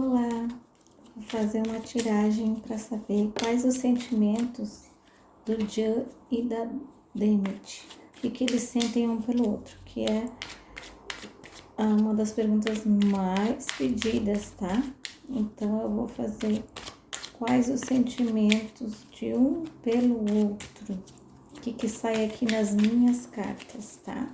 Olá, vou fazer uma tiragem para saber quais os sentimentos do Jan e da Demet, o que eles sentem um pelo outro, que é uma das perguntas mais pedidas, tá? Então eu vou fazer quais os sentimentos de um pelo outro, o que sai aqui nas minhas cartas, tá?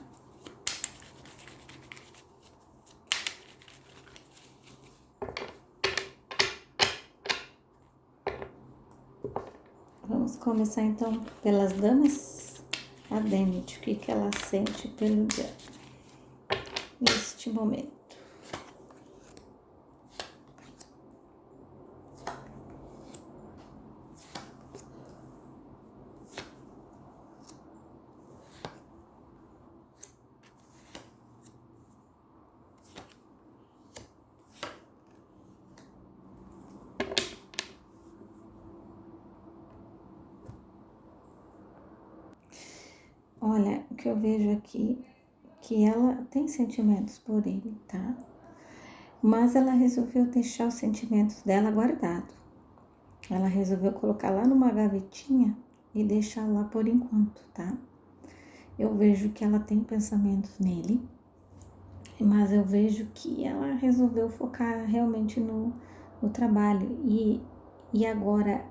Vamos começar então pelas damas. A Demet, o que ela sente pelo Jan neste momento. Olha, o que eu vejo aqui, que ela tem sentimentos por ele, tá? Mas ela resolveu deixar os sentimentos dela guardado. Ela resolveu colocar lá numa gavetinha e deixar lá por enquanto, tá? Eu vejo que ela tem pensamentos nele, mas eu vejo que ela resolveu focar realmente no trabalho. E agora,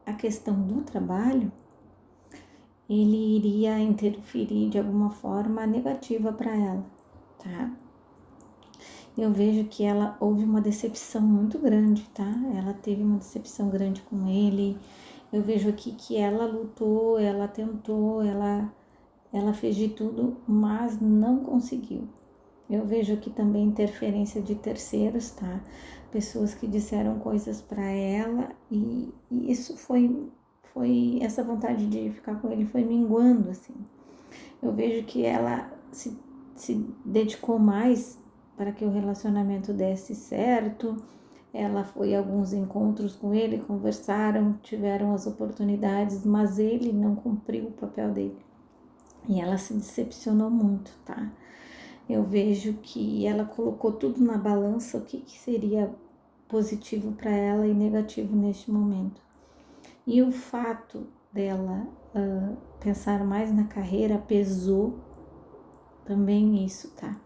a questão do trabalho, ele iria interferir de alguma forma negativa para ela, tá? Eu vejo que ela houve uma decepção muito grande, tá? Ela teve uma decepção grande com ele. Eu vejo aqui que ela lutou, ela tentou, ela fez de tudo, mas não conseguiu. Eu vejo aqui também interferência de terceiros, tá? Pessoas que disseram coisas para ela e isso foi essa vontade de ficar com ele foi minguando, assim. Eu vejo que ela se dedicou mais para que o relacionamento desse certo. Ela foi a alguns encontros com ele, conversaram, tiveram as oportunidades, mas ele não cumpriu o papel dele. E ela se decepcionou muito, tá? Eu vejo que ela colocou tudo na balança, o que seria positivo para ela e negativo neste momento. E o fato dela pensar mais na carreira pesou também isso, tá?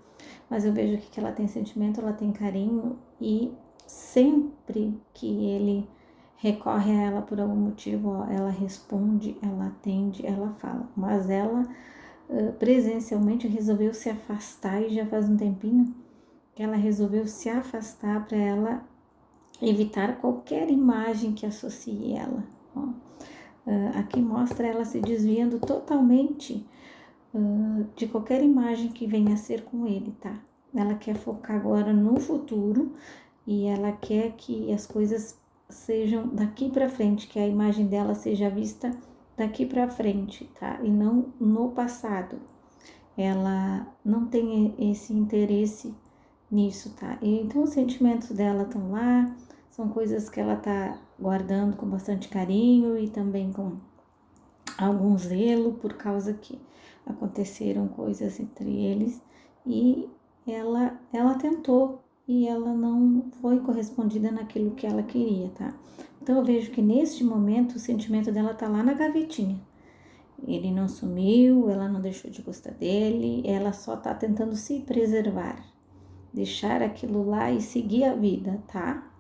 Mas eu vejo aqui que ela tem sentimento, ela tem carinho e sempre que ele recorre a ela por algum motivo, ó, ela responde, ela atende, ela fala. Mas ela presencialmente resolveu se afastar e já faz um tempinho que ela resolveu se afastar para ela evitar qualquer imagem que associe ela. Ó. Aqui mostra ela se desviando totalmente de qualquer imagem que venha a ser com ele, tá? Ela quer focar agora no futuro e ela quer que as coisas sejam daqui para frente, que a imagem dela seja vista daqui para frente, tá? E não no passado. Ela não tem esse interesse nisso, tá? E então os sentimentos dela estão lá, são coisas que ela tá guardando com bastante carinho e também com algum zelo, por causa que aconteceram coisas entre eles e ela tentou e ela não foi correspondida naquilo que ela queria, tá? Então eu vejo que neste momento o sentimento dela tá lá na gavetinha. Ele não sumiu, ela não deixou de gostar dele, ela só tá tentando se preservar, deixar aquilo lá e seguir a vida, tá?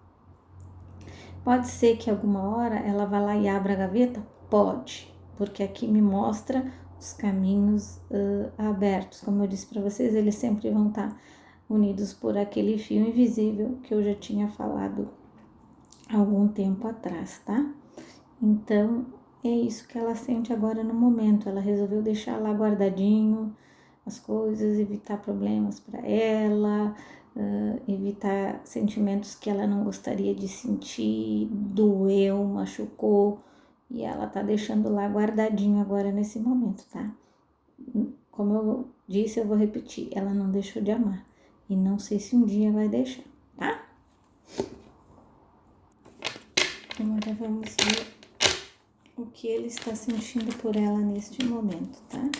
Pode ser que alguma hora ela vá lá e abra a gaveta? Pode, porque aqui me mostra os caminhos abertos. Como eu disse para vocês, eles sempre vão estar unidos por aquele fio invisível que eu já tinha falado há algum tempo atrás, tá? Então, é isso que ela sente agora no momento. Ela resolveu deixar lá guardadinho as coisas, evitar problemas para ela, evitar sentimentos que ela não gostaria de sentir, doeu, machucou, e ela tá deixando lá guardadinho agora nesse momento, tá? Como eu disse, eu vou repetir, ela não deixou de amar, e não sei se um dia vai deixar, tá? Agora vamos ver o que ele está sentindo por ela neste momento, tá?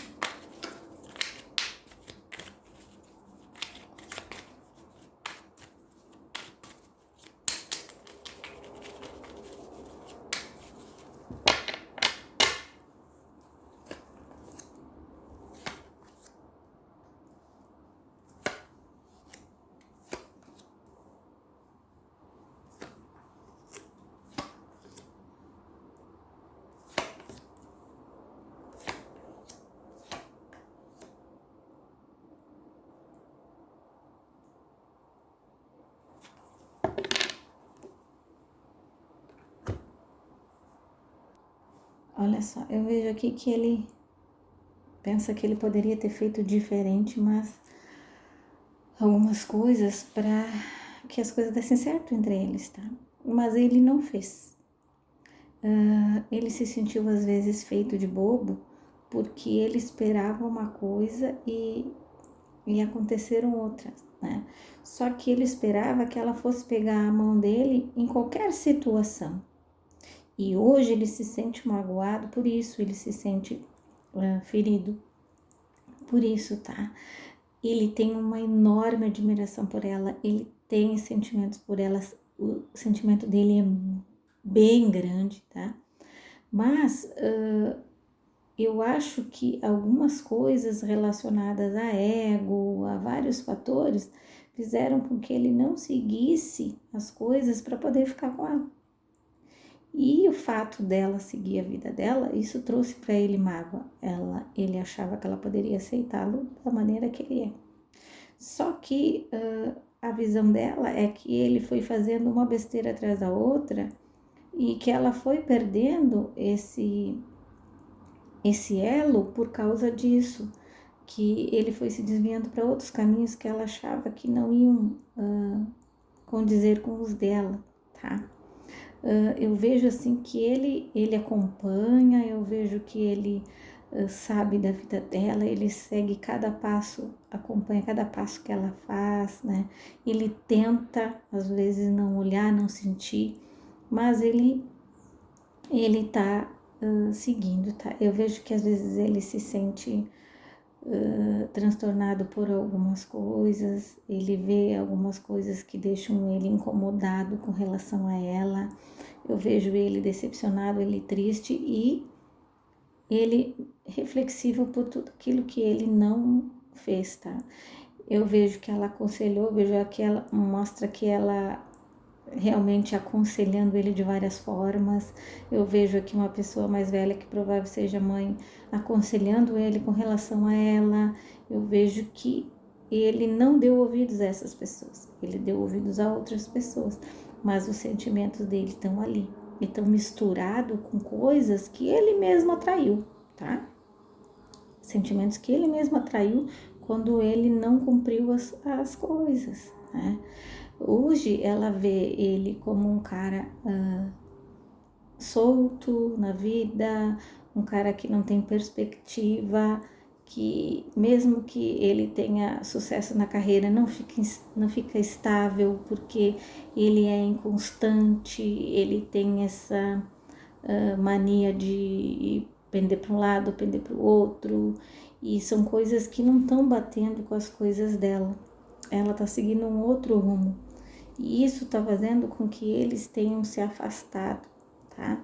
olha só, eu vejo aqui que ele pensa que ele poderia ter feito diferente, mas algumas coisas para que as coisas dessem certo entre eles, tá? Mas ele não fez. Ele se sentiu às vezes feito de bobo porque ele esperava uma coisa e aconteceram outras, né? Só que ele esperava que ela fosse pegar a mão dele em qualquer situação. E hoje ele se sente magoado por isso, ele se sente ferido por isso, tá? Ele tem uma enorme admiração por ela, ele tem sentimentos por ela, o sentimento dele é bem grande, tá? Mas eu acho que algumas coisas relacionadas a ego, a vários fatores, fizeram com que ele não seguisse as coisas para poder ficar com ela. E o fato dela seguir a vida dela, isso trouxe para ele mágoa. Ele achava que ela poderia aceitá-lo da maneira que ele é. Só que a visão dela é que ele foi fazendo uma besteira atrás da outra e que ela foi perdendo esse elo por causa disso, que ele foi se desviando para outros caminhos que ela achava que não iam condizer com os dela, tá? Eu vejo assim que ele acompanha, eu vejo que ele sabe da vida dela, ele segue cada passo, acompanha cada passo que ela faz, né? Ele tenta, às vezes, não olhar, não sentir, mas ele tá seguindo, tá? Eu vejo que às vezes ele se sente transtornado por algumas coisas, ele vê algumas coisas que deixam ele incomodado com relação a ela. Eu vejo ele decepcionado, ele triste e ele reflexivo por tudo aquilo que ele não fez, tá? Eu vejo que ela aconselhou, vejo que ela mostra que ela realmente aconselhando ele de várias formas. Eu vejo aqui uma pessoa mais velha, que provável seja mãe, aconselhando ele com relação a ela. Eu vejo que ele não deu ouvidos a essas pessoas, ele deu ouvidos a outras pessoas, mas os sentimentos dele estão ali, e estão misturados com coisas que ele mesmo atraiu, tá? Sentimentos que ele mesmo atraiu quando ele não cumpriu as coisas, né? Hoje ela vê ele como um cara solto na vida, um cara que não tem perspectiva, que mesmo que ele tenha sucesso na carreira, não fica estável, porque ele é inconstante, ele tem essa mania de pender para um lado, pender para o outro, e são coisas que não estão batendo com as coisas dela. Ela está seguindo um outro rumo. E isso está fazendo com que eles tenham se afastado, tá?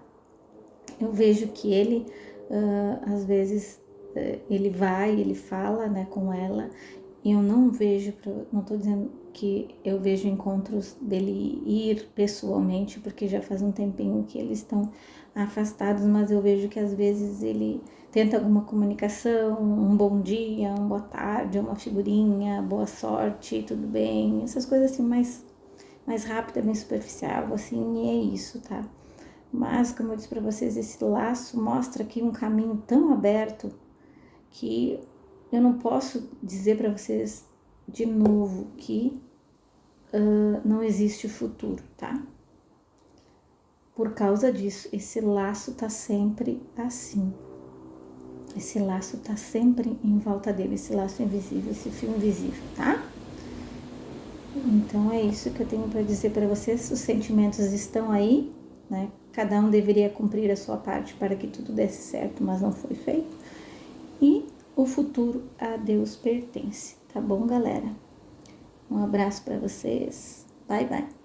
Eu vejo que ele, às vezes, ele vai, ele fala, né, com ela, e eu não vejo, não tô dizendo que eu vejo encontros dele ir pessoalmente, porque já faz um tempinho que eles estão afastados, mas eu vejo que às vezes ele tenta alguma comunicação, um bom dia, uma boa tarde, uma figurinha, boa sorte, tudo bem, essas coisas assim mais rápida, bem superficial, assim, e é isso, tá? Mas, como eu disse para vocês, esse laço mostra aqui um caminho tão aberto que eu não posso dizer para vocês de novo que não existe futuro, tá? Por causa disso, esse laço tá sempre assim. Esse laço tá sempre em volta dele, esse laço invisível, esse fio invisível, tá? Então é isso que eu tenho para dizer para vocês. Os sentimentos estão aí, né? Cada um deveria cumprir a sua parte para que tudo desse certo, mas não foi feito. E o futuro a Deus pertence, tá bom, galera? Um abraço para vocês. Bye, bye.